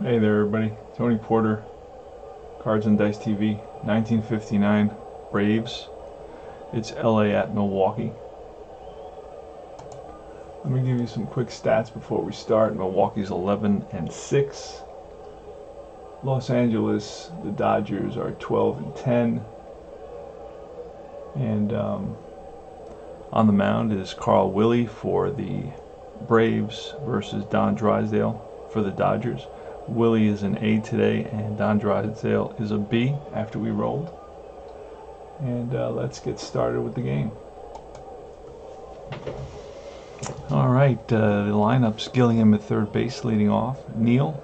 Hey there, everybody. Tony Porter, Cards and Dice TV, 1959 Braves. It's LA at Milwaukee. Let me give you some quick stats before we start. Milwaukee's 11-6. Los Angeles, the Dodgers are 12-10. And on the mound is Carl Willie for the Braves versus Don Drysdale for the Dodgers. Willie is an A today, and Don Drysdale is a B after we rolled. And let's get started with the game. All right, the lineup's Gilliam at third base leading off. Neal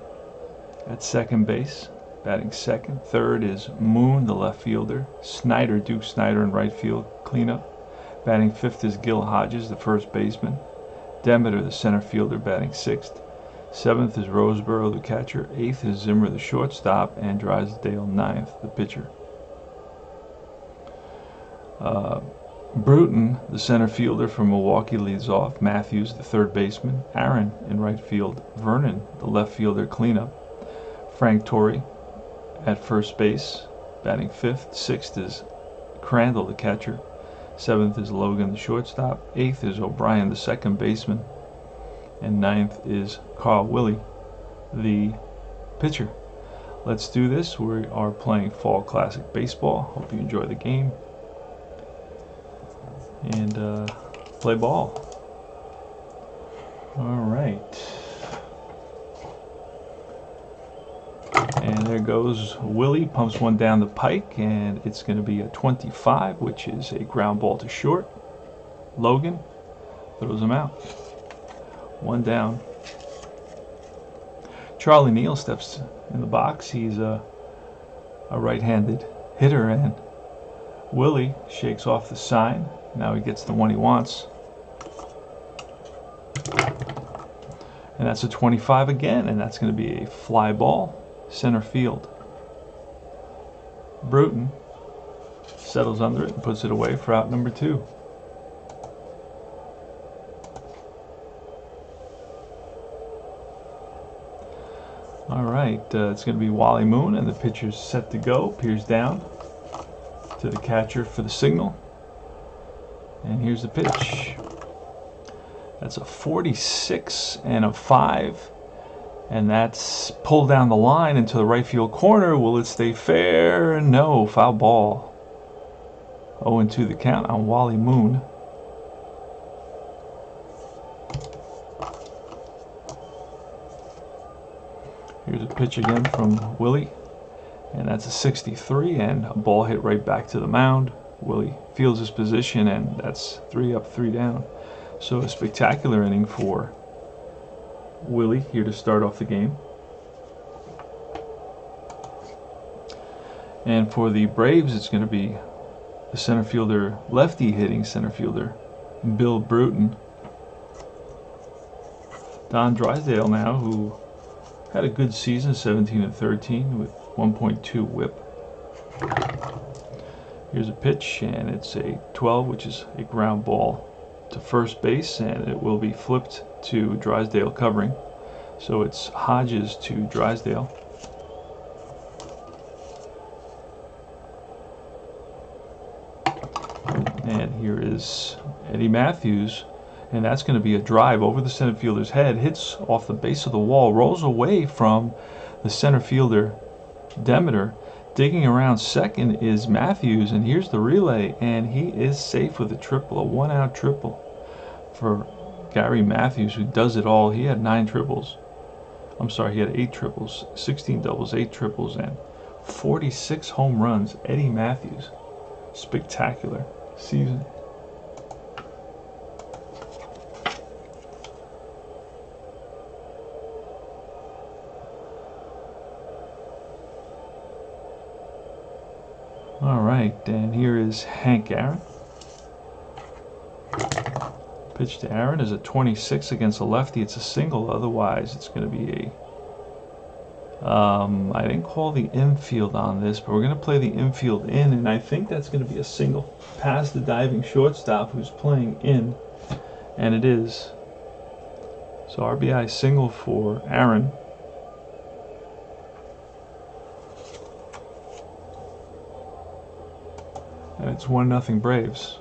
at second base, batting second. Third is Moon, the left fielder. Snyder, Duke Snyder in right field, cleanup. Batting fifth is Gil Hodges, the first baseman. Demeter, the center fielder, batting sixth. Seventh is Roseboro, the catcher. Eighth is Zimmer, the shortstop, and Drysdale ninth, the pitcher. Bruton, the center fielder from Milwaukee, leads off. Matthews, the third baseman. Aaron in right field. Vernon, the left fielder, cleanup. Frank Torrey at first base, batting fifth. Sixth is Crandall, the catcher. Seventh is Logan, the shortstop. Eighth is O'Brien, the second baseman. And ninth is Carl Willie, the pitcher. Let's do this. We are playing Fall Classic Baseball. Hope you enjoy the game. And play ball. All right. And there goes Willie, pumps one down the pike, and it's going to be a 25, which is a ground ball to short. Logan throws him out. One down. Charlie Neal steps in the box. He's a right-handed hitter, and Willie shakes off the sign. Now he gets the one he wants. And that's a 25 again, and that's going to be a fly ball, center field. Bruton settles under it and puts it away for out number 2. All right, it's going to be Wally Moon, and the pitcher's set to go. Peers down to the catcher for the signal. And here's the pitch. That's a 46 and a 5. And that's pulled down the line into the right field corner. Will it stay fair? No, foul ball. 0-2 the count on Wally Moon. Here's a pitch again from Willie, and that's a 63, and a ball hit right back to the mound. Willie fields his position, and that's 3 up, 3 down. So a spectacular inning for Willie here to start off the game. And for the Braves, it's going to be the center fielder, lefty hitting center fielder, Bill Bruton. Don Drysdale now, who had a good season, 17-13 with 1.2 whip. Here's a pitch, and it's a 12, which is a ground ball to first base, and it will be flipped to Drysdale covering. So it's Hodges to Drysdale. And here is Eddie Matthews. And that's going to be a drive over the center fielder's head, hits off the base of the wall, rolls away from the center fielder, Demeter. Digging around second is Matthews, and here's the relay, and he is safe with a triple, a 1-out triple for Gary Matthews, who does it all. He had 9 triples. I'm sorry, he had 8 triples, 16 doubles, 8 triples, and 46 home runs. Eddie Matthews, spectacular season. All right, and here is Hank Aaron. Pitch to Aaron is a 26 against a lefty. It's a single. Otherwise, it's going to be a... I didn't call the infield on this, but we're going to play the infield in, and I think that's going to be a single. Past the diving shortstop who's playing in, and it is. So RBI single for Aaron. And it's 1-0 Braves.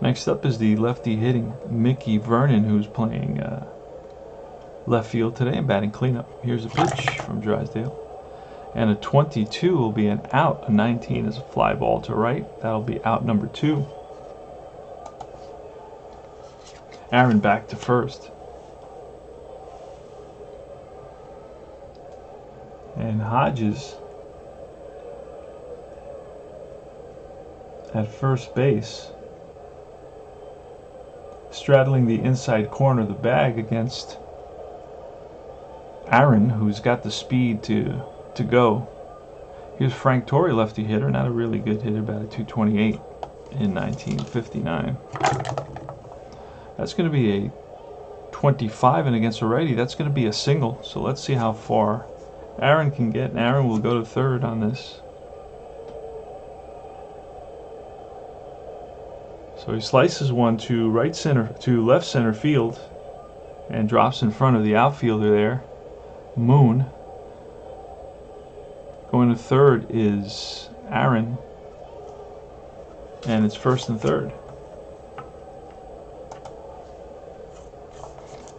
Next up is the lefty hitting Mickey Vernon, who's playing left field today and batting cleanup. Here's a pitch from Drysdale. And a 22 will be an out. A 19 is a fly ball to right. That'll be out number 2. Aaron back to first. And Hodges at first base, straddling the inside corner of the bag against Aaron, who's got the speed to go. Here's Frank Torre, lefty hitter, not a really good hitter, batted .228 in 1959. That's going to be a 25, and against a righty, that's going to be a single. So let's see how far Aaron can get, and Aaron will go to third on this. So he slices one to left center field, and drops in front of the outfielder there, Moon. Going to third is Aaron, and it's first and third.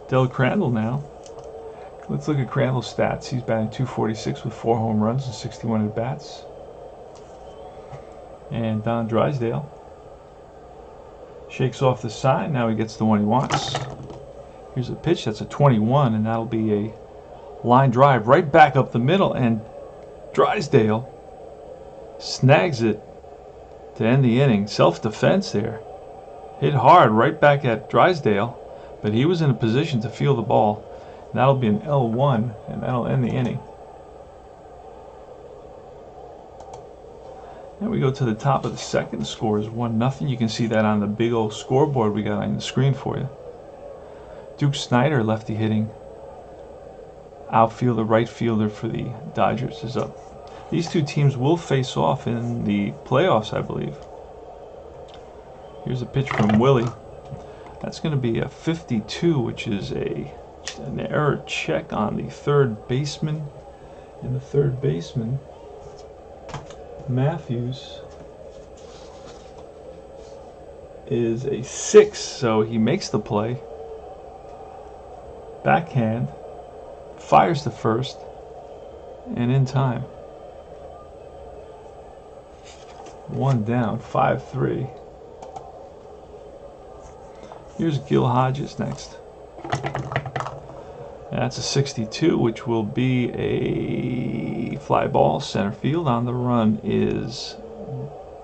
Del Crandall now. Let's look at Crandall's stats. He's batting .246 with 4 home runs and 61 at bats. And Don Drysdale shakes off the sign. Now he gets the one he wants. Here's a pitch. That's a 21, and that'll be a line drive right back up the middle. And Drysdale snags it to end the inning. Self-defense there. Hit hard right back at Drysdale, but he was in a position to field the ball. And that'll be an L1, and that'll end the inning. Then we go to the top of the second. The score is 1-0. You can see that on the big old scoreboard we got on the screen for you. Duke Snider, lefty hitting outfielder, right fielder for the Dodgers, is up. These two teams will face off in the playoffs, I believe. Here's a pitch from Willie. That's going to be a 52, which is an error check on the third baseman. And the third baseman, Matthews, is a 6, so he makes the play. Backhand, fires to first, and in time. 1 down, 5-3. Here's Gil Hodges next. And that's a 62, which will be a fly ball center field. On the run is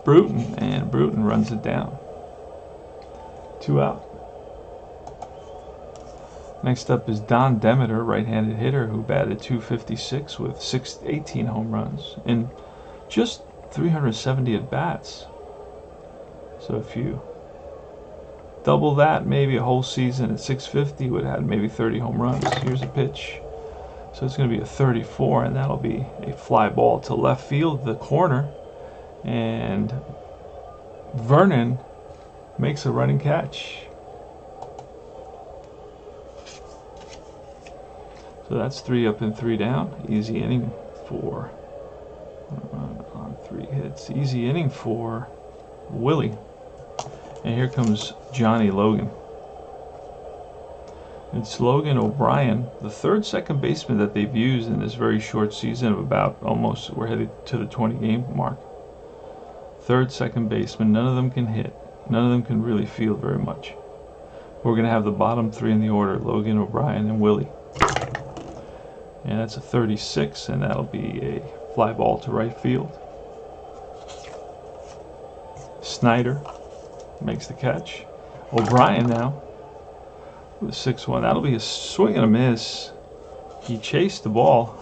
Bruton, and Bruton runs it down. 2 out. Next up is Don Demeter, right-handed hitter, who batted .256 with 18 home runs in just 370 at-bats. So if you double that, maybe a whole season at 650 would have had maybe 30 home runs. Here's a pitch. So it's going to be a 34, and that'll be a fly ball to left field, the corner. And Vernon makes a running catch. So that's 3 up and 3 down. Easy inning for on 3 hits. Easy inning for Willie. And here comes Johnny Logan. It's Logan O'Brien, the third second baseman that they've used in this very short season of about almost, we're headed to the 20 game mark. Third second baseman. None of them can hit. None of them can really field very much. We're going to have the bottom 3 in the order, Logan, O'Brien, and Willie. And that's a 36, and that'll be a fly ball to right field. Snider makes the catch. O'Brien now with a 6-1. That'll be a swing and a miss. He chased the ball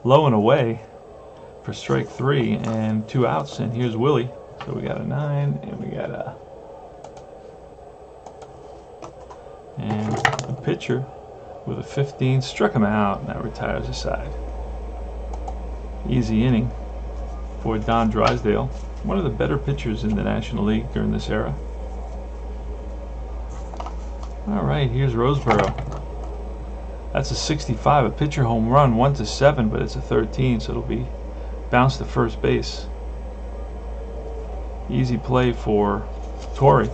low and away for strike 3 and 2 outs. And here's Willie. So we got a 9 and we got a pitcher with a 15, struck him out, and that retires the side. Easy inning for Don Drysdale, one of the better pitchers in the National League during this era. All right, here's Roseboro. That's a 65, a pitcher home run, 1-7, but it's a 13, so it'll be bounced to first base. Easy play for Torrey.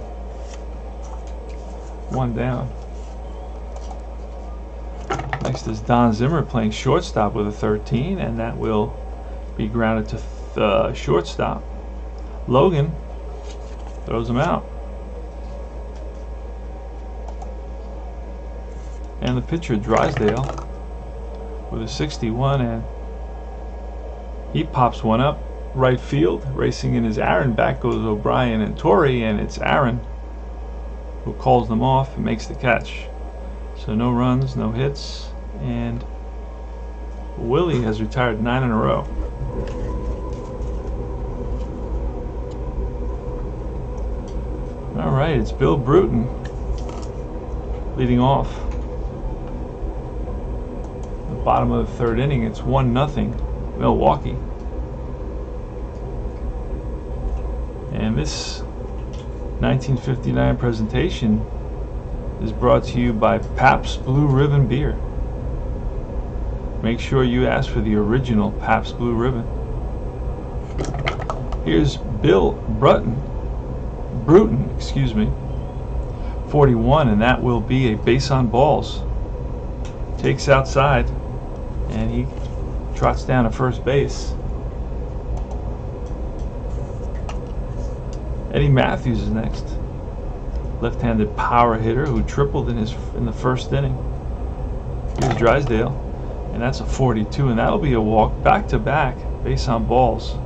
One down. Next is Don Zimmer playing shortstop with a 13, and that will be grounded to shortstop. Logan throws him out. And the pitcher, Drysdale, with a 61, and he pops one up right field. Racing in is Aaron. Back goes O'Brien and Torrey, and it's Aaron who calls them off and makes the catch. So no runs, no hits, and Willie has retired 9 in a row. All right, it's Bill Bruton leading off. The bottom of the third inning, it's 1-0 Milwaukee. And this 1959 presentation is brought to you by Pabst Blue Ribbon beer. Make sure you ask for the original Pabst Blue Ribbon. Here's Bill Bruton, 41, and that will be a base on balls. Takes outside, and he trots down to first base. Eddie Matthews is next. Left-handed power hitter who tripled in the first inning. Here's Drysdale, and that's a 42, and that'll be a walk back-to-back base on balls.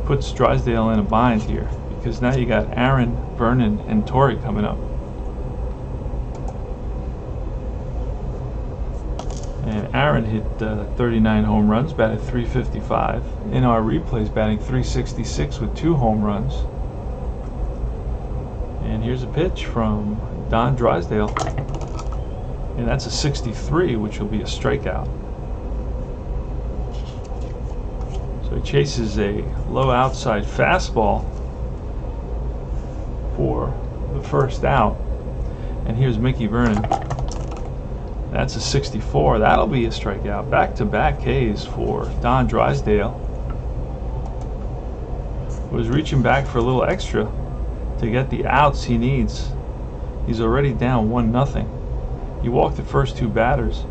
Puts Drysdale in a bind here because now you got Aaron, Vernon, and Torrey coming up. And Aaron hit 39 home runs, batted .355. In our replays, batting .366 with 2 home runs. And here's a pitch from Don Drysdale, and that's a 63, which will be a strikeout. So he chases a low outside fastball for the first out. And here's Mickey Vernon. That's a 64. That'll be a strikeout. Back-to-back Ks for Don Drysdale. Was reaching back for a little extra to get the outs he needs. He's already down 1-0. He walked the first 2 batters.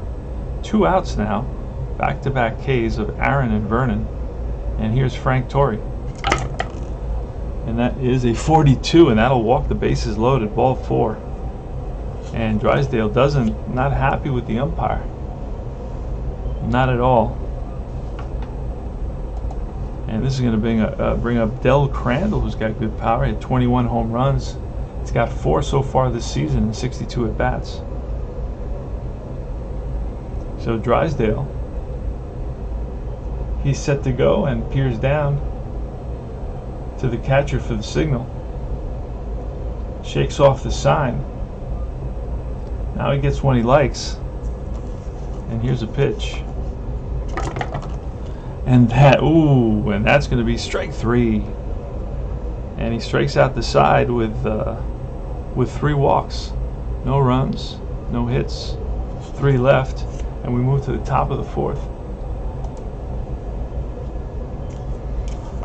2 outs now. Back-to-back Ks of Aaron and Vernon. And here's Frank Torrey. And that is a 42, and that'll walk the bases loaded, ball 4. And Drysdale not happy with the umpire. Not at all. And this is going to bring up Del Crandall, who's got good power. He had 21 home runs. He's got 4 so far this season and 62 at bats. So Drysdale, he's set to go and peers down to the catcher for the signal. Shakes off the sign. Now he gets one he likes. And here's a pitch. And that's going to be strike 3. And he strikes out the side with 3 walks. No runs, no hits, 3 left, and we move to the top of the 4th.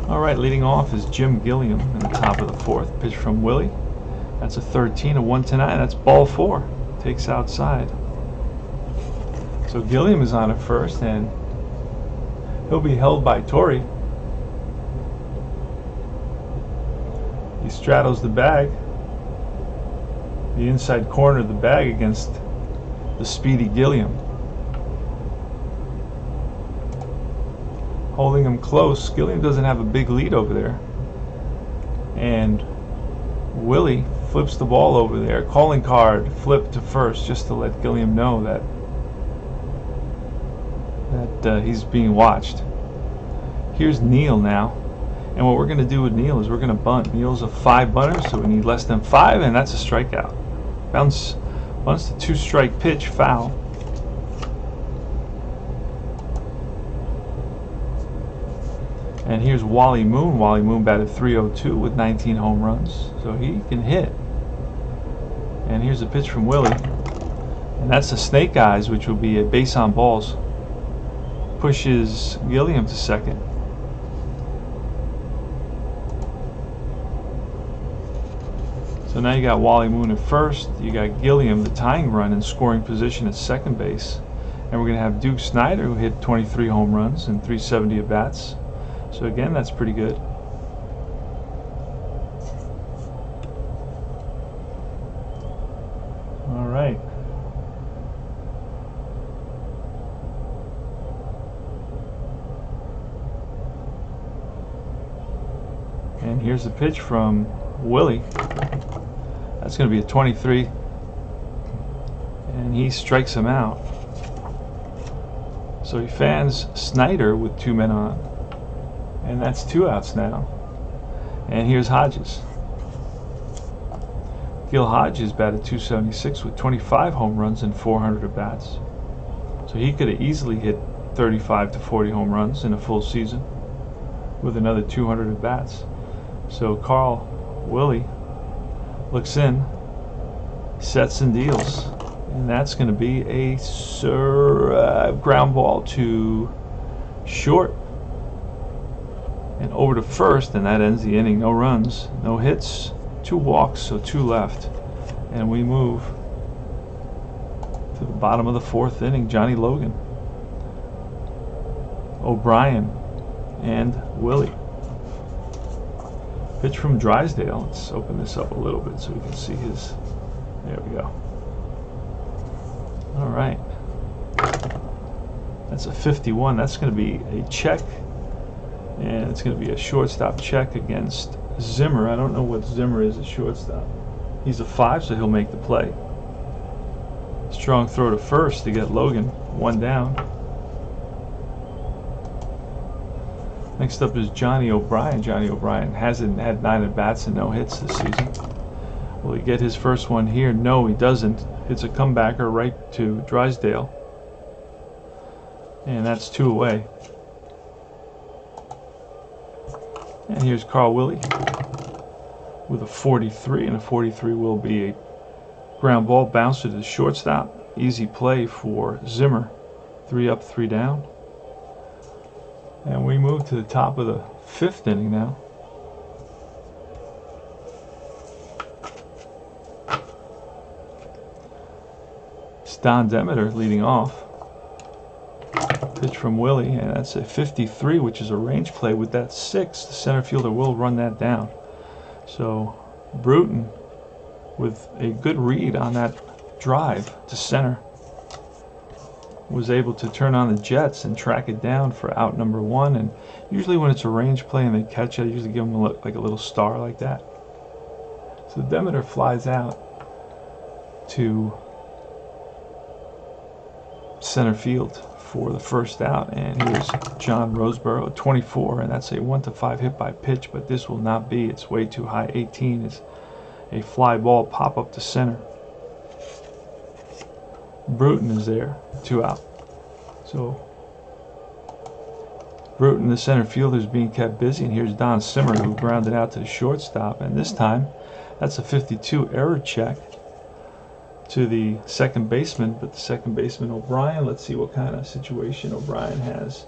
All right, leading off is Jim Gilliam in the top of the 4th. Pitch from Willie. That's a 13, a 1-9. That's ball 4. Takes outside. So Gilliam is on at first, and he'll be held by Torrey. He straddles the bag, the inside corner of the bag against the speedy Gilliam. Holding him close. Gilliam doesn't have a big lead over there. And Willie flips the ball over there. Calling card flipped to first just to let Gilliam know that he's being watched. Here's Neal now. And what we're going to do with Neal is we're going to bunt. Neal's a 5 bunter, so we need less than 5, and that's a strikeout. Bunts the 2-strike pitch, foul. And here's Wally Moon. Wally Moon batted .302 with 19 home runs, so he can hit. And here's a pitch from Willie. And that's the Snake Eyes, which will be a base on balls. Pushes Gilliam to second. So now you got Wally Moon at first, you got Gilliam, the tying run, in scoring position at second base. And we're going to have Duke Snider, who hit 23 home runs and 370 at bats. So again, that's pretty good. All right. And here's the pitch from Willie. That's going to be a 23. And he strikes him out. So he fans Snider with 2 men on. And that's 2 outs now. And here's Hodges. Gil Hodges batted .276 with 25 home runs and 400 at bats. So he could have easily hit 35 to 40 home runs in a full season with another 200 at bats. So Carl Willie looks in, sets and deals. And that's going to be a ground ball to short. And over to first, and that ends the inning. No runs, no hits, 2 walks, so 2 left. And we move to the bottom of the 4th inning. Johnny Logan, O'Brien, and Willie. Pitch from Drysdale. Let's open this up a little bit so we can see his. There we go. All right. That's a 51. That's going to be a check. And it's going to be a shortstop check against Zimmer. I don't know what Zimmer is at shortstop. He's a 5, so he'll make the play. Strong throw to first to get Logan. 1 down. Next up is Johnny O'Brien. Johnny O'Brien hasn't had 9 at-bats and no hits this season. Will he get his first one here? No, he doesn't. It's a comebacker right to Drysdale. And that's 2 away. And here's Carl Willie with a 43, and a 43 will be a ground ball bouncer to the shortstop. Easy play for Zimmer. 3 up, 3 down. And we move to the top of the 5th inning now. It's Don Demeter leading off. Pitch from Willie, and that's a 53, which is a range play. With that 6, the center fielder will run that down. So Bruton, with a good read on that drive to center, was able to turn on the jets and track it down for out number 1. And usually when it's a range play and they catch it, I usually give them like a little star like that. So Demeter flies out to center field for the first out, and here's John Roseborough, 24, and that's a 1-5 hit by pitch, but this will not be. It's way too high. 18 is a fly ball pop up to center. Bruton is there, 2 out. So Bruton, the center fielder, is being kept busy, and here's Don Simmer, who grounded out to the shortstop, and this time that's a 52 error check to the second baseman, but the second baseman O'Brien, let's see what kind of situation O'Brien has.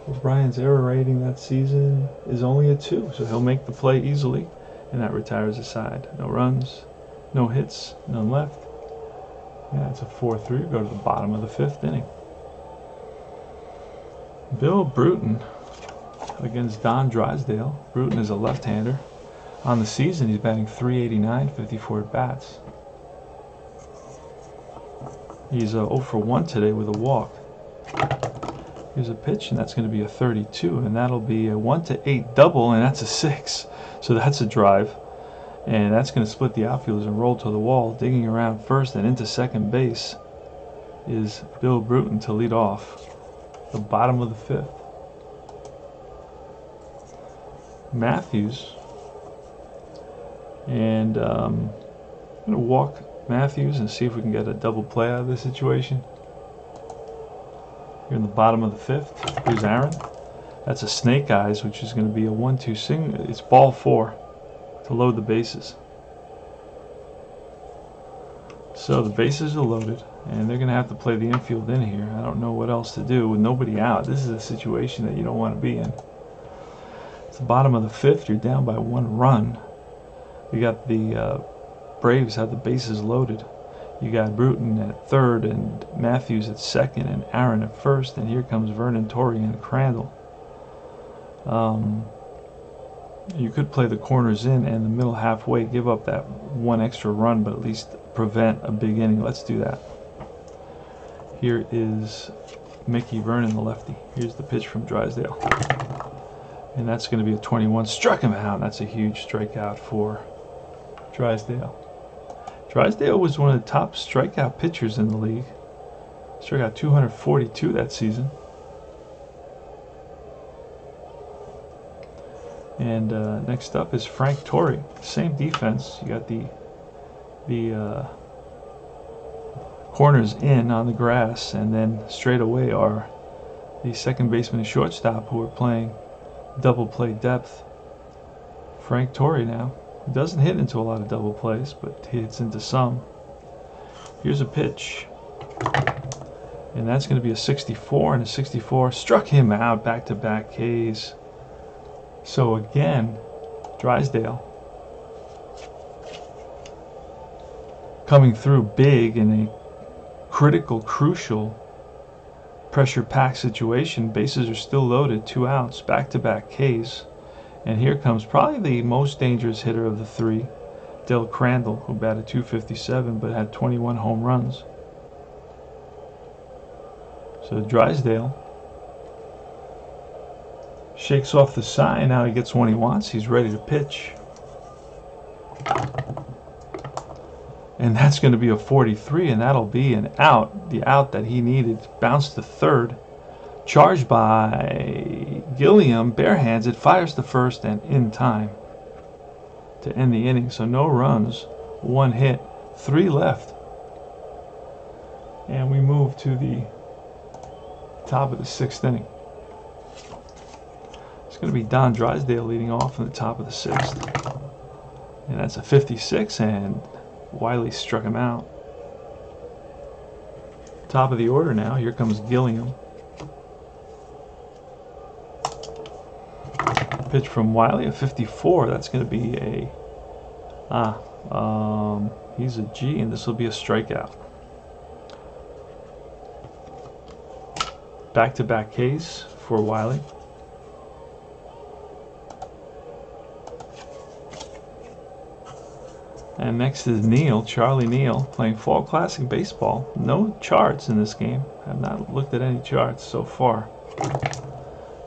O'Brien's error rating that season is only a 2, so he'll make the play easily, and that retires the side. No runs, no hits, none left. Yeah, it's a 4-3. Go to the bottom of the 5th inning. Bill Bruton against Don Drysdale. Bruton is a left-hander. On the season, he's batting .389, 54 at bats. He's 0 for 1 today with a walk. Here's a pitch, and that's going to be a 32, and that'll be a 1-8 double, and that's a 6. So that's a drive, and that's going to split the outfielders and roll to the wall. Digging around first and into second base is Bill Bruton to lead off the bottom of the 5th. Matthews, and I'm going to walk Matthews and see if we can get a double play out of this situation. Here in the bottom of the 5th, here's Aaron. That's a snake eyes, which is going to be a 1-2 single. It's ball 4 to load the bases. So the bases are loaded, and they're going to have to play the infield in here. I don't know what else to do with nobody out. This is a situation that you don't want to be in. It's the bottom of the 5th. You're down by 1 run. We got the Braves have the bases loaded. You got Bruton at third and Matthews at second and Aaron at first, and here comes Vernon, Torrey, and Crandall. You could play the corners in and the middle halfway, give up that one extra run, but at least prevent a big inning. Let's do that. Here is Mickey Vernon, the lefty. Here's the pitch from Drysdale. And that's going to be a 21. Struck him out. That's a huge strikeout for Drysdale. Drysdale was one of the top strikeout pitchers in the league. Struck out 242 that season. And next up is Frank Torrey. Same defense. You got the corners in on the grass, and then straight away are the second baseman and shortstop who are playing double play depth. Frank Torrey now. He doesn't hit into a lot of double plays, but he hits into some. Here's a pitch. And that's going to be a 64 and a 64. Struck him out, back-to-back Ks. So again, Drysdale coming through big in a critical, crucial, pressure-packed situation. Bases are still loaded, 2 outs, back-to-back Ks. And here comes probably the most dangerous hitter of the three, Del Crandall, who batted .257 but had 21 home runs. So Drysdale shakes off the sign. Now he gets one he wants. He's ready to pitch. And that's going to be a 43, and that'll be an out. The out that he needed. Bounced to third. Charged by Gilliam. Bare hands. It fires to first and in time to end the inning. So no runs, 1 hit, 3 left. And we move to the top of the 6th inning. It's going to be Don Drysdale leading off in the top of the 6th. And that's a 56, and Wiley struck him out. Top of the order now. Here comes Gilliam. Pitch from Wiley, a 54. That's going to be a he's a G, and this will be a strikeout. Back-to-back Ks for Wiley. And next is Neal, Charlie Neal, playing Fall Classic Baseball. No charts in this game. I have not looked at any charts so far.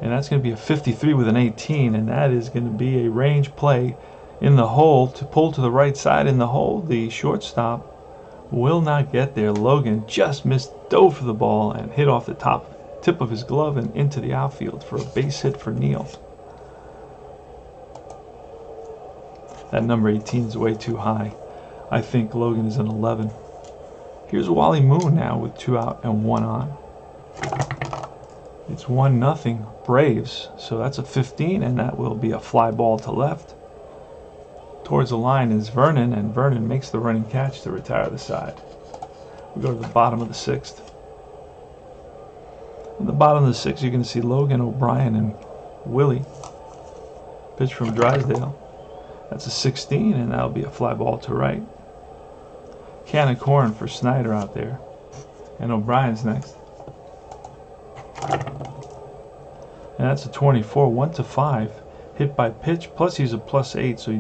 And that's going to be a 53 with an 18, and that is going to be a range play in the hole to pull to the right side in the hole. The shortstop will not get there. Logan just dove for the ball and hit off the tip of his glove and into the outfield for a base hit for Neal. That number 18 is way too high. I think Logan is an 11. Here's Wally Moon now with 2 out and 1 on. It's 1-0 Braves, so that's a 15, and that will be a fly ball to left. Towards the line is Vernon, and Vernon makes the running catch to retire the side. We go to the bottom of the 6th. At the bottom of the 6th, you're going to see Logan, O'Brien, and Willie. Pitch from Drysdale. That's a 16, and that'll be a fly ball to right. Can of corn for Snyder out there. And O'Brien's next. And that's a 24, 1-5. Hit by pitch, plus he's a +8, so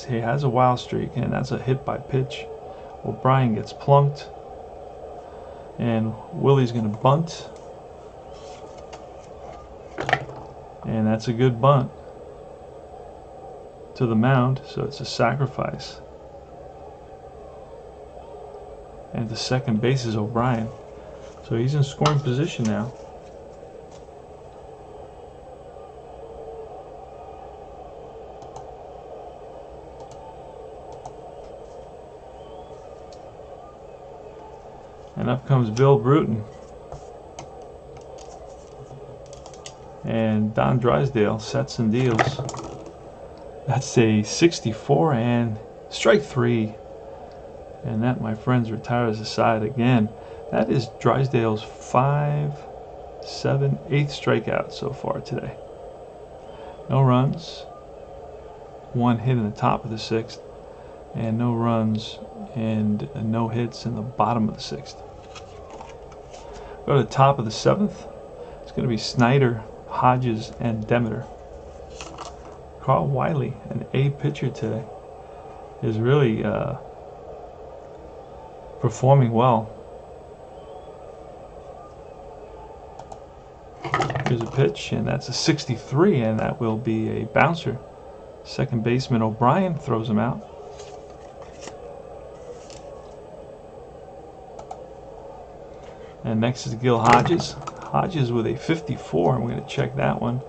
he has a wild streak, and that's a hit by pitch. O'Brien gets plunked. And Willie's going to bunt. And that's a good bunt to the mound, so it's a sacrifice. And the second base is O'Brien. So he's in scoring position now. And up comes Bill Bruton. And Don Drysdale sets and deals. That's a 64 and strike 3. And that, my friends, retires the side again. That is Drysdale's 5, 7, 8th strikeout so far today. No runs. 1 hit in the top of the 6th. and no runs and no hits in the bottom of the 6th. Go to the top of the 7th. It's going to be Snyder, Hodges, and Demeter. Carl Wiley, an A pitcher today, is really performing well. Here's a pitch, and that's a 63, and that will be a bouncer. Second baseman O'Brien throws him out. And next is Gil Hodges. Hodges with a 54. I'm going to check that one.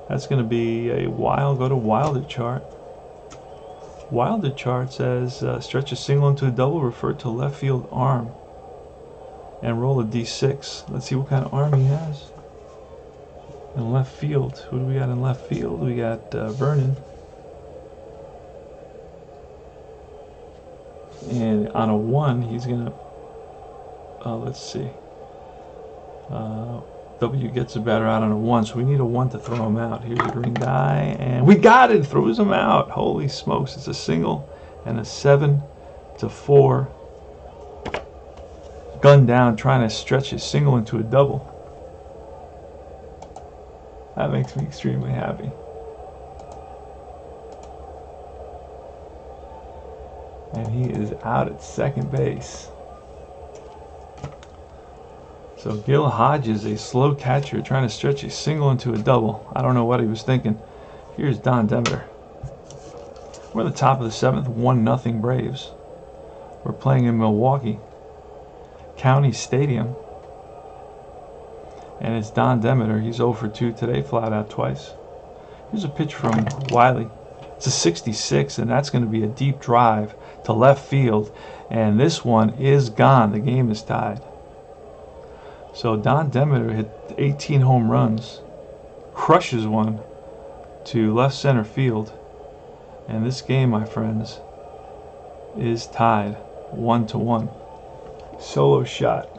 That's going to be a wild. Go to Wilder chart. Wilder chart says stretch a single into a double, refer to left field arm, and roll a d6. Let's see what kind of arm he has. In left field, who do we got in left field? We got Vernon. And on a 1, he's going to, let's see. W gets a batter out on a 1, so we need a 1 to throw him out. Here's a green die, and we got it! Throws him out. Holy smokes, it's a single and a 7-4. Gun down, trying to stretch his single into a double. That makes me extremely happy. And he is out at second base. So Gil Hodges, a slow catcher, trying to stretch a single into a double. I don't know what he was thinking. Here's Don Demeter. We're at the top of the 7th, 1-0 Braves. We're playing in Milwaukee County Stadium. And it's Don Demeter. He's 0 for 2 today, flat out twice. Here's a pitch from Wiley. It's a 66, and that's going to be a deep drive to left field. And this one is gone. The game is tied. So Don Demeter hit 18 home runs, crushes one to left center field. And this game, my friends, is tied 1-1. Solo shot.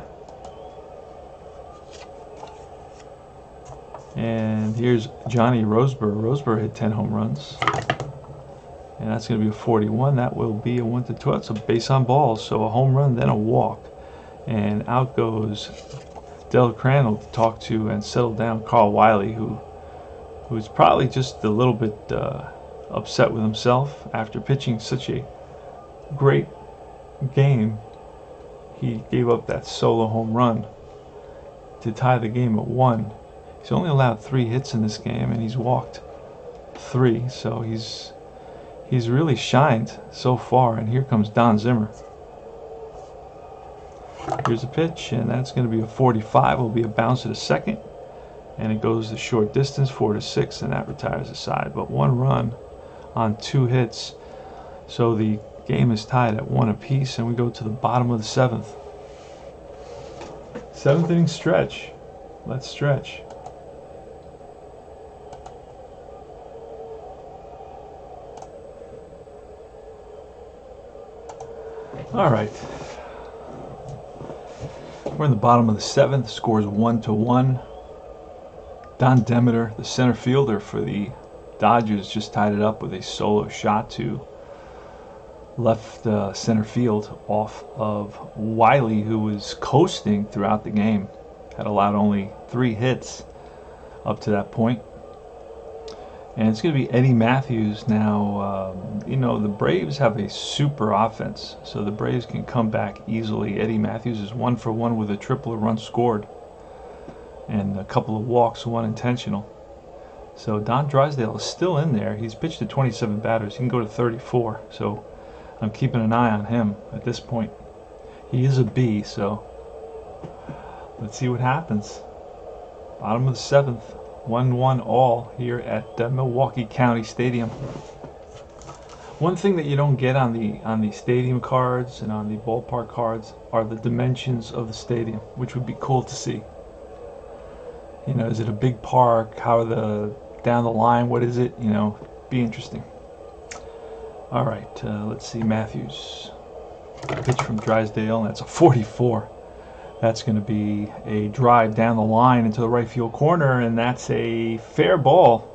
And here's Johnny Roseburg. Roseburg hit 10 home runs. And that's going to be a 41. That will be a 1-12. It's a base on balls. So a home run, then a walk. And out goes Del Crandall to talk to and settle down Carl Wiley, who's probably just a little bit upset with himself after pitching such a great game. He gave up that solo home run to tie the game at 1. He's only allowed 3 hits in this game, and he's walked 3. So he's really shined so far. And here comes Don Zimmer. Here's a pitch, and that's going to be a 45. Will be a bounce to the second, and it goes the short distance, 4-6, and that retires the side. But 1 run on 2 hits, so the game is tied at 1 apiece, and we go to the bottom of the 7th. 7th inning stretch. Let's stretch. All right. We're in the bottom of the 7th. Scores 1-1. Don Demeter, the center fielder for the Dodgers, just tied it up with a solo shot to left center field off of Wiley, who was coasting throughout the game. Had allowed only 3 hits up to that point. And it's going to be Eddie Matthews now. The Braves have a super offense, so the Braves can come back easily. Eddie Matthews is 1 for 1 with a triple, a run scored, and a couple of walks, 1 intentional. So Don Drysdale is still in there. He's pitched to 27 batters. He can go to 34, so I'm keeping an eye on him at this point. He is a B, so let's see what happens. Bottom of the 7th. 1-1 all here at Milwaukee County Stadium. One thing that you don't get on the stadium cards and on the ballpark cards are the dimensions of the stadium, which would be cool to see. Is it a big park? How are the down the line? What is it? Be interesting. All right, let's see. Matthews, pitch from Drysdale, and that's a 44. That's going to be a drive down the line into the right field corner, and that's a fair ball.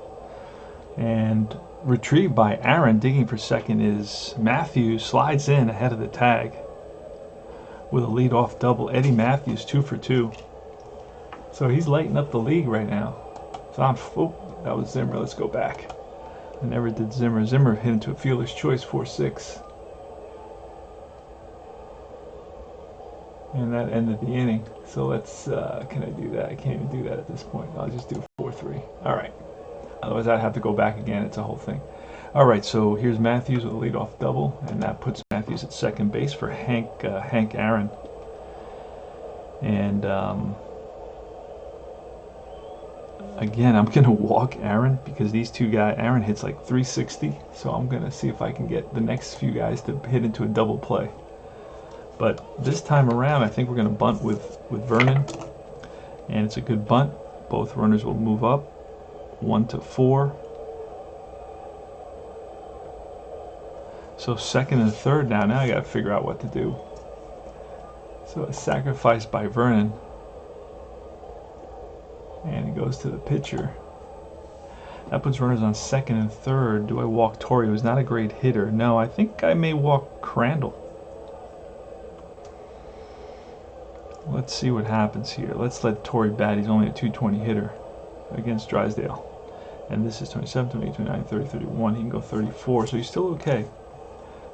And retrieved by Aaron. Digging for second is Matthews. Slides in ahead of the tag with a leadoff double. Eddie Matthews 2 for 2. So he's lighting up the league right now. So that was Zimmer. Let's go back. I never did Zimmer. Zimmer hit into a fielder's choice 4-6. And that ended the inning. So let's, can I do that? I can't even do that at this point. I'll just do 4-3. All right. Otherwise I'd have to go back again. It's a whole thing. All right, so here's Matthews with a leadoff double, and that puts Matthews at second base for Hank Aaron. And again, I'm going to walk Aaron because these two guys, Aaron hits like 360, so I'm going to see if I can get the next few guys to hit into a double play. But this time around, I think we're going to bunt with Vernon, and it's a good bunt. Both runners will move up, 1-4. So second and third now. Now I got to figure out what to do. So a sacrifice by Vernon. And he goes to the pitcher. That puts runners on second and third. Do I walk Torrey, who's not a great hitter? No, I think I may walk Crandall. Let's see what happens here. Let's let Torrey bat. He's only a 220 hitter against Drysdale. And this is 27, 28, 29, 30, 31. He can go 34, so he's still okay.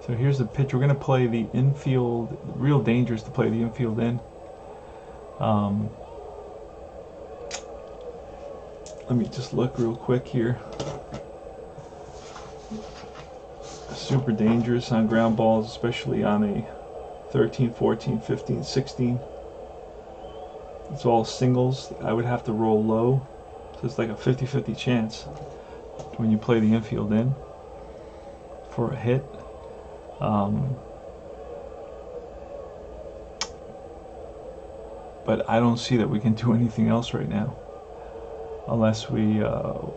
So here's the pitch. We're going to play the infield. Real dangerous to play the infield in. Let me just look real quick here. Super dangerous on ground balls, especially on a 13, 14, 15, 16. It's all singles. I would have to roll low. So it's like a 50-50 chance when you play the infield in for a hit. But I don't see that we can do anything else right now unless we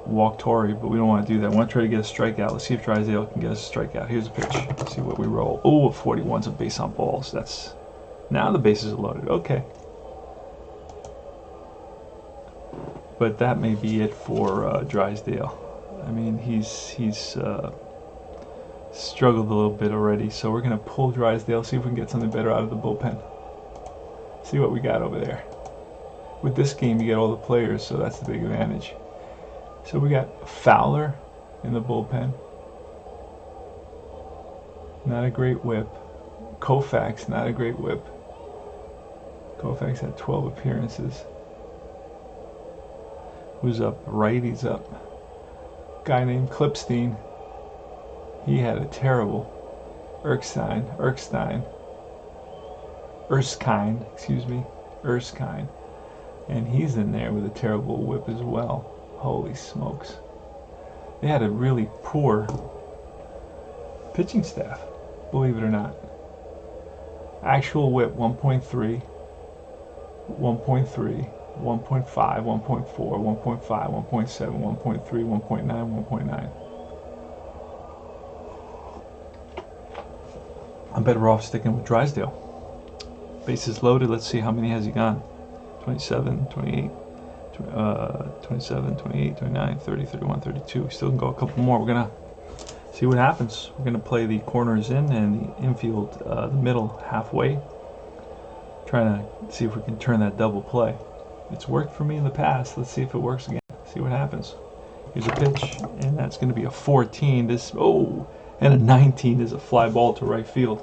walk Torrey, but we don't want to do that. I want to try to get a strikeout. Let's see if Drysdale can get us a strikeout. Here's a pitch. Let's see what we roll. Oh, a 41's a base on balls. That's now the bases are loaded. Okay. But that may be it for Drysdale. I mean, he's struggled a little bit already, so we're going to pull Drysdale, see if we can get something better out of the bullpen. See what we got over there. With this game, you get all the players, so that's the big advantage. So we got Fowler in the bullpen. Not a great whip. Koufax, not a great whip. Koufax had 12 appearances. Who's up? Righty's up. Guy named Klipstein. He had a terrible. Erskine, and he's in there with a terrible whip as well. Holy smokes. They had a really poor pitching staff, believe it or not. Actual whip 1.3, 1.3, 1.5, 1.4, 1.5, 1.7, 1.3, 1.9, 1.9. I'm better off sticking with Drysdale. Bases loaded. Let's see how many has he gone. 27, 28, 27, 28, 29, 30, 31, 32. We still can go a couple more. We're going to see what happens. We're going to play the corners in and the infield, the middle halfway. Trying to see if we can turn that double play. It's worked for me in the past. Let's see if it works again. See what happens. Here's a pitch, and that's going to be a 14. And a 19 is a fly ball to right field.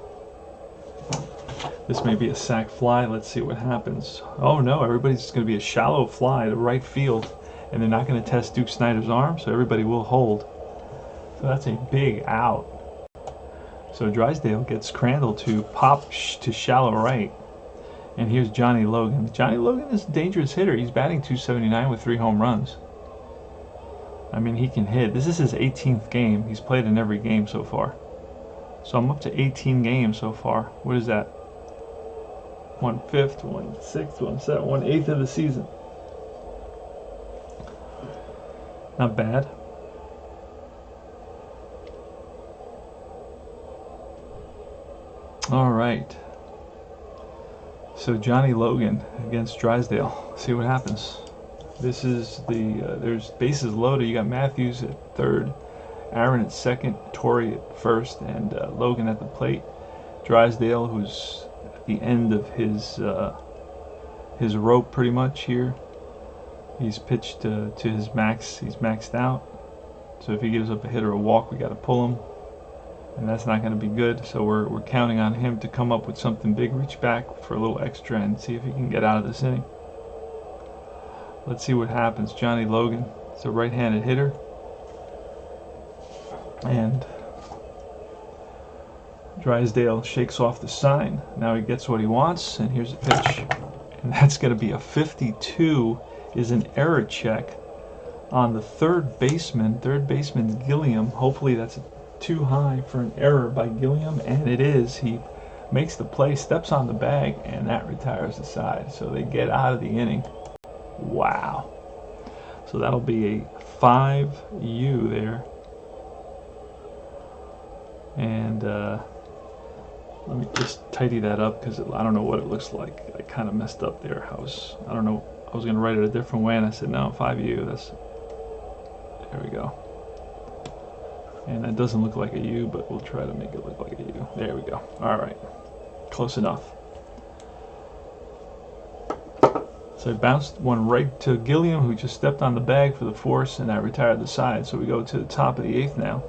This may be a sac fly. Let's see what happens. Oh no, everybody's going to be a shallow fly to right field, and they're not going to test Duke Snider's arm, so everybody will hold. So that's a big out. So Drysdale gets Crandall to pop to shallow right. And here's Johnny Logan. Johnny Logan is a dangerous hitter. He's batting .279 with 3 home runs. I mean, he can hit. This is his 18th game. He's played in every game so far. So I'm up to 18 games so far. What is that? 1/5, 1/6, 1/7, 1/8 of the season. Not bad. All right. So Johnny Logan against Drysdale. See what happens. This is the there's bases loaded. You got Matthews at third, Aaron at second, Torrey at first, and Logan at the plate. Drysdale, who's at the end of his rope pretty much here. He's pitched to his max. He's maxed out. So if he gives up a hit or a walk, we got to pull him, and that's not going to be good. So we're counting on him to come up with something big, reach back for a little extra, and see if he can get out of this inning. Let's see what happens. Johnny Logan is a right-handed hitter, and Drysdale shakes off the sign. Now he gets what he wants, and here's a pitch, and that's going to be a 52. Is an error check on the third baseman. Third baseman Gilliam. Hopefully that's too high for an error by Gilliam, and it is. He makes the play, steps on the bag, and that retires the side. So they get out of the inning. Wow. So that'll be a 5U there. And let me just tidy that up because I don't know what it looks like. I kind of messed up there. I don't know. I was going to write it a different way, and I said, no, 5U. There we go. And that doesn't look like a U, but we'll try to make it look like a U. There we go. All right. Close enough. So I bounced one right to Gilliam, who just stepped on the bag for the force, and that retired the side. So we go to the top of the 8th now.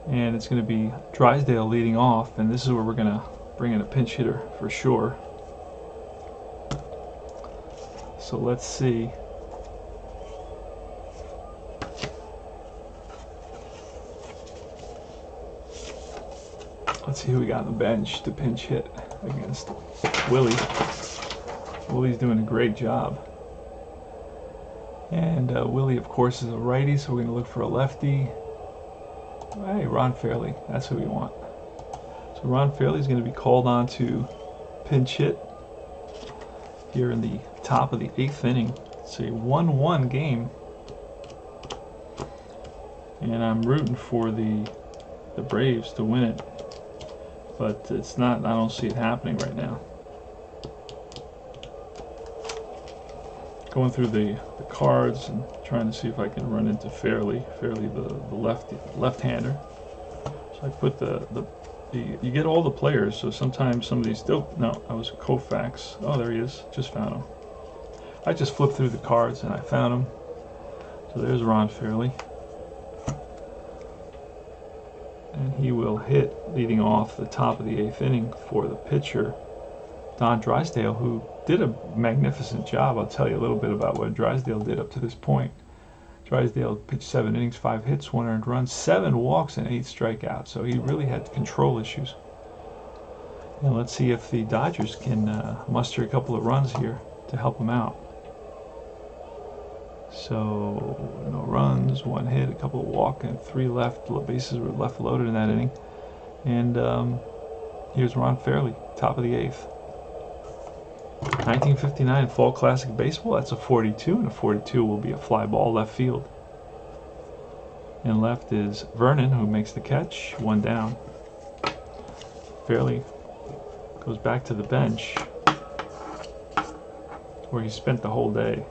And it's going to be Drysdale leading off, and this is where we're going to bring in a pinch hitter for sure. So let's see. Let's see who we got on the bench to pinch hit against Willie. Willie's doing a great job. And Willie, of course, is a righty, so we're going to look for a lefty. Hey, Ron Fairley. That's who we want. So Ron Fairley is going to be called on to pinch hit here in the top of the 8th inning. It's a 1-1 game. And I'm rooting for the Braves to win it. But it's not, I don't see it happening right now. Going through the cards and trying to see if I can run into Fairley. Fairley, the left-hander. So I put you get all the players, so sometimes some of these still, no, I was Koufax. Oh, there he is, just found him. I just flipped through the cards and I found him. So there's Ron Fairley. And he will hit leading off the top of the 8th inning for the pitcher, Don Drysdale, who did a magnificent job. I'll tell you a little bit about what Drysdale did up to this point. Drysdale pitched 7 innings, 5 hits, 1 earned run, 7 walks, and 8 strikeouts. So he really had control issues. And let's see if the Dodgers can muster a couple of runs here to help him out. So no runs, 1 hit, a couple of walk, and 3 left. The bases were left loaded in that inning. And here's Ron Fairley, top of the 8th. 1959 Fall Classic Baseball. That's a 42, and a 42 will be a fly ball left field. And left is Vernon, who makes the catch, 1 down. Fairley goes back to the bench where he spent the whole day.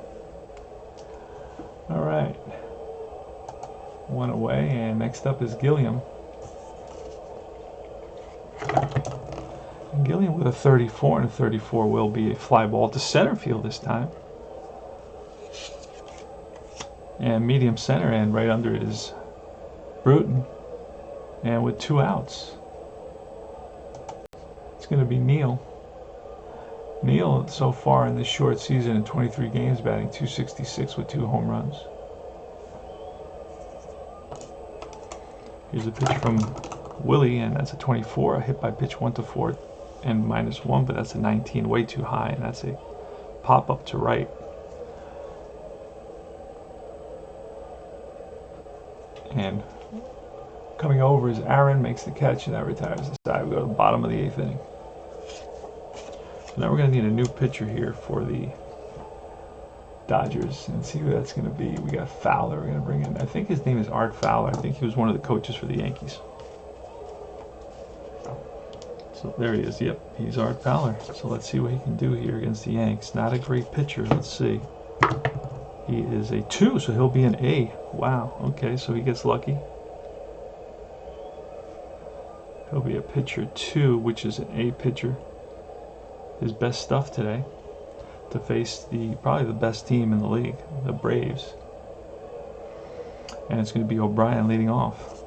All right, 1 away, and next up is Gilliam. And Gilliam with a 34, and a 34 will be a fly ball to center field this time. And medium center, and right under it is Bruton. And with 2 outs, it's going to be Neal. Neal, so far in this short season in 23 games, batting .266 with 2 home runs. Here's a pitch from Willie, and that's a 24, a hit by pitch 1 to 4 and -1, but that's a 19, way too high, and that's a pop up to right. And coming over is Aaron, makes the catch, and that retires the side. We go to the bottom of the 8th inning. So now we're going to need a new pitcher here for the Dodgers, and see who that's going to be. We got Fowler we're going to bring in. I think his name is Art Fowler. I think he was one of the coaches for the Yankees. So there he is. Yep, he's Art Fowler. So let's see what he can do here against the Yanks. Not a great pitcher. Let's see. He is a 2, so he'll be an A. Wow, okay, so he gets lucky. He'll be a pitcher 2, which is an A pitcher. His best stuff today to face probably the best team in the league, the Braves. And it's going to be O'Brien leading off.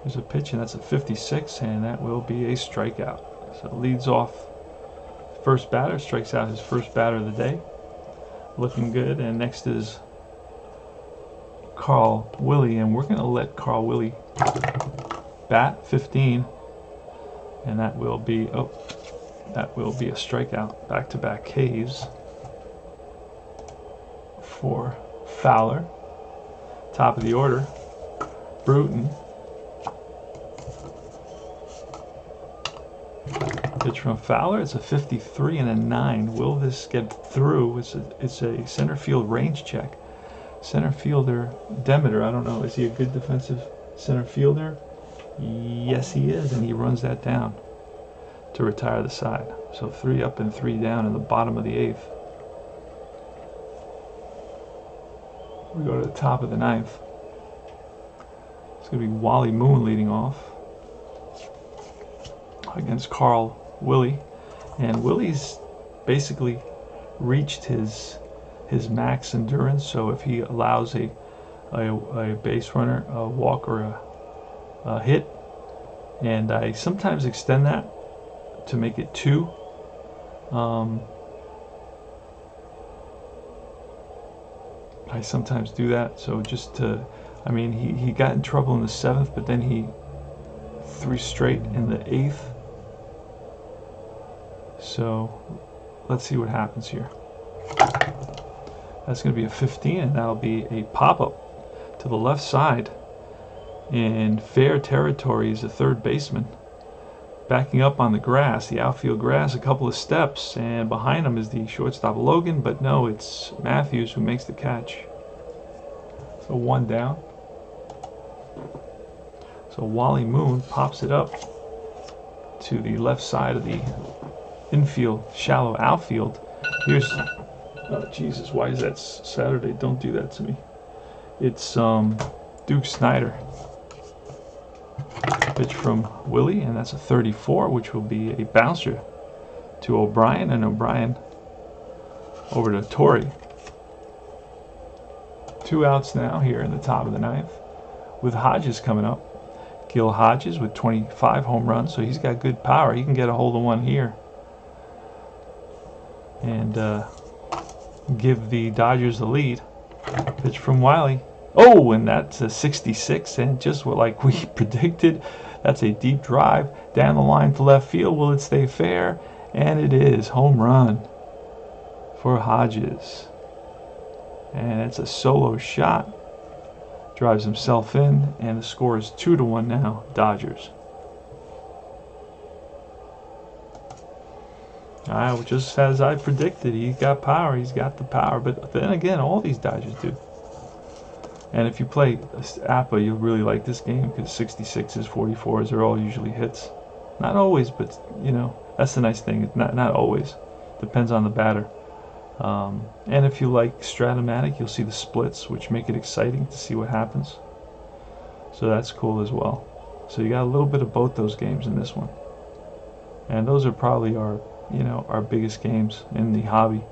There's a pitch, and that's a 56, and that will be a strikeout. So leads off first batter, strikes out his first batter of the day. Looking good, and next is Carl Willie, and we're going to let Carl Willie bat 15, and that will be a strikeout. Back-to-back Ks for Fowler. Top of the order, Bruton. Pitch from Fowler. It's a 53 and a 9. Will this get through? It's a center field range check. Center fielder Demeter, I don't know, is he a good defensive center fielder? Yes, he is, and he runs that down to retire the side. So 3 up and 3 down in the bottom of the 8th. We go to the top of the 9th. It's going to be Wally Moon leading off against Carl Willie, and Willie's basically reached his max endurance. So if he allows a base runner, a walk, or a hit, and I sometimes extend that to make it 2. I sometimes do that, so just to, I mean, he got in trouble in the 7th, but then he 3 straight in the 8th. So let's see what happens here. That's going to be a 15, and that'll be a pop-up to the left side. In fair territory is the third baseman. Backing up on the grass, the outfield grass, a couple of steps, and behind him is the shortstop Logan, but no, it's Matthews who makes the catch. So 1 down. So Wally Moon pops it up to the left side of the infield, shallow outfield. Here's, oh Jesus, why is that Saturday? Don't do that to me. It's Duke Snyder. Pitch from Willie, and that's a 34, which will be a bouncer to O'Brien, and O'Brien over to Torrey. 2 outs now here in the top of the 9th, with Hodges coming up. Gil Hodges with 25 home runs, so he's got good power. He can get a hold of one here and give the Dodgers the lead. Pitch from Wiley. Oh, and that's a 66, and just what like we predicted, that's a deep drive down the line to left field. Will it stay fair? And it is. Home run for Hodges. And it's a solo shot. Drives himself in, and the score is 2-1 now, Dodgers. Just as I predicted, he's got power. He's got the power. But then again, all these Dodgers do. And if you play APA, you'll really like this game because 66s, 44s are all usually hits. Not always, but you know, that's the nice thing. It's not always. Depends on the batter. And if you like Stratomatic, you'll see the splits, which make it exciting to see what happens. So that's cool as well. So you got a little bit of both those games in this one. And those are probably our biggest games in the hobby.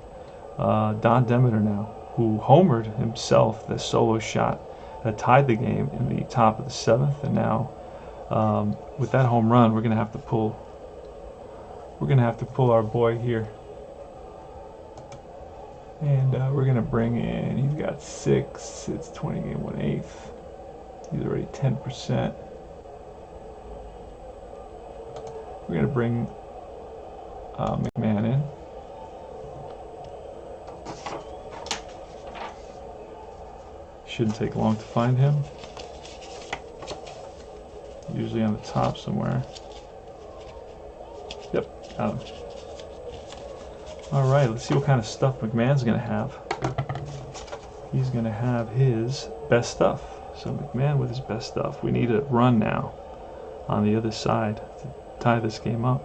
Don Demeter now, who homered himself, the solo shot that tied the game in the top of the 7th, and now with that home run, we're gonna have to pull our boy here, and we're gonna bring in. He's got 6. It's 20 game 1/8. He's already 10%. We're gonna bring McMahon in. Shouldn't take long to find him. Usually on the top somewhere. Yep, got him. Alright, let's see what kind of stuff McMahon's going to have. He's going to have his best stuff. So McMahon with his best stuff. We need a run now on the other side to tie this game up.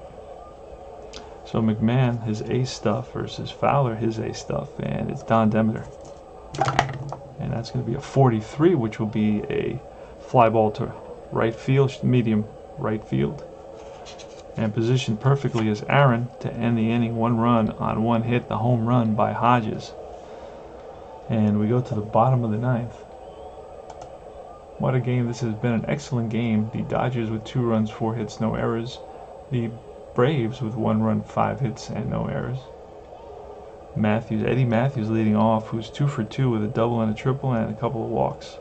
So So McMahon, his ace stuff, versus Fowler, his ace stuff, and it's Don Demeter. And that's going to be a 43, which will be a fly ball to right field, medium right field. And positioned perfectly is Aaron to end the inning, 1 run on 1 hit, the home run by Hodges. And we go to the bottom of the 9th. What a game. This has been an excellent game. The Dodgers with 2 runs, 4 hits, no errors. The Braves with 1 run, 5 hits, and no errors. Eddie Matthews leading off, who's 2 for 2 with a double and a triple and a couple of walks.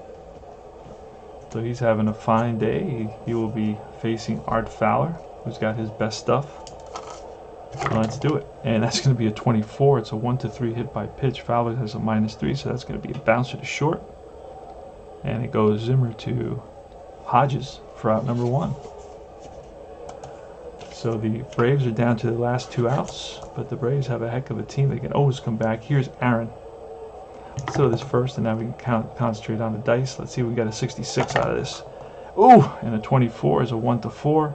So he's having a fine day. He will be facing Art Fowler, who's got his best stuff. So let's do it. And that's going to be a 24. It's a 1-3 hit by pitch. Fowler has a -3, so that's going to be a bouncer to short. And it goes Zimmer to Hodges for out number 1. So the Braves are down to the last 2 outs, but the Braves have a heck of a team. They can always come back. Here's Aaron. Let's throw this first, and now we can concentrate on the dice. Let's see if we got a 66 out of this. Ooh, and a 24 is a 1-4.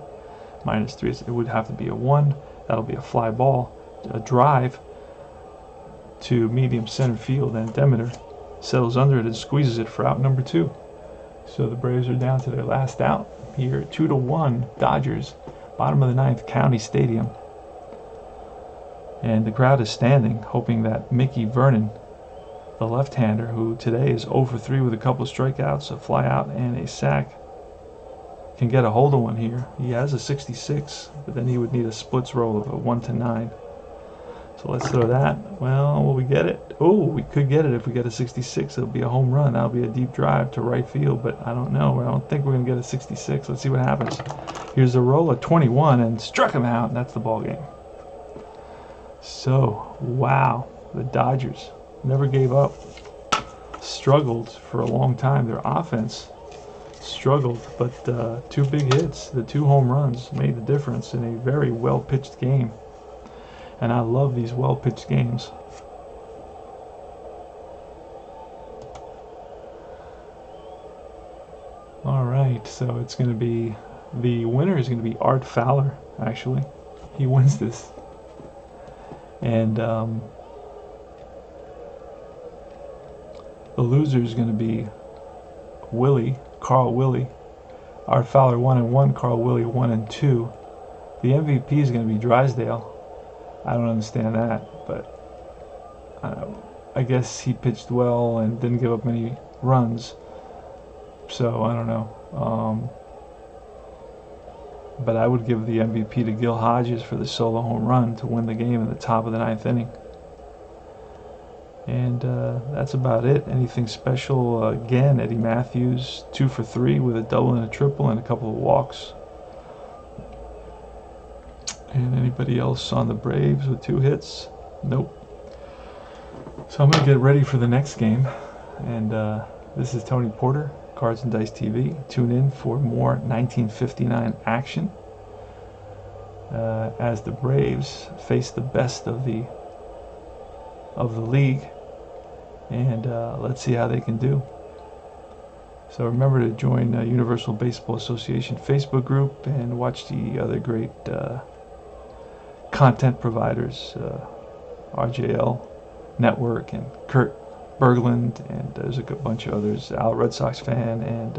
-3, it would have to be a 1. That'll be a fly ball. A drive to medium center field, and Demeter settles under it and squeezes it for out number 2. So the Braves are down to their last out here, 2-1 Dodgers. Bottom of the 9th, County Stadium. And the crowd is standing, hoping that Mickey Vernon, the left-hander, who today is 0 for 3 with a couple of strikeouts, a flyout, and a sack, can get a hold of one here. He has a 66, but then he would need a splits roll of a 1-9. So let's throw that. Well, will we get it? Oh, we could get it if we get a 66. It'll be a home run. That'll be a deep drive to right field, but I don't know. I don't think we're going to get a 66. Let's see what happens. Here's a roll of 21 and struck him out, and that's the ball game. So, wow, the Dodgers never gave up. Struggled for a long time. Their offense struggled, but 2 big hits, the 2 home runs made the difference in a very well-pitched game. And I love these well-pitched games. All right, so it's going to be, the winner is going to be Art Fowler, actually. He wins this. And the loser is going to be Carl Willie. Art Fowler 1-1, Carl Willie 1-2. The MVP is going to be Drysdale. I don't understand that, but I guess he pitched well and didn't give up many runs. So I don't know. But I would give the MVP to Gil Hodges for the solo home run to win the game in the top of the 9th inning. And that's about it. Anything special? Again, Eddie Matthews 2 for 3 with a double and a triple and a couple of walks. And anybody else on the Braves with 2 hits? Nope. So I'm going to get ready for the next game. And this is Tony Porter, Cards and Dice TV. Tune in for more 1959 action as the Braves face the best of the league. And let's see how they can do. So remember to join Universal Baseball Association Facebook group and watch the other great content providers, RJL Network and Kurt Berglund, and there's a bunch of others, Al Red Sox fan, and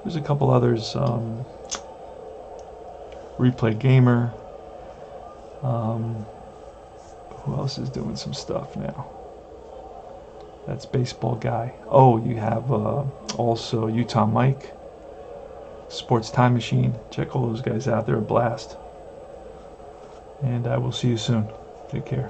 there's a couple others, Replay Gamer. Who else is doing some stuff now? That's Baseball Guy. Oh, you have also Utah Mike, Sports Time Machine. Check all those guys out. They're a blast. And I will see you soon. Take care.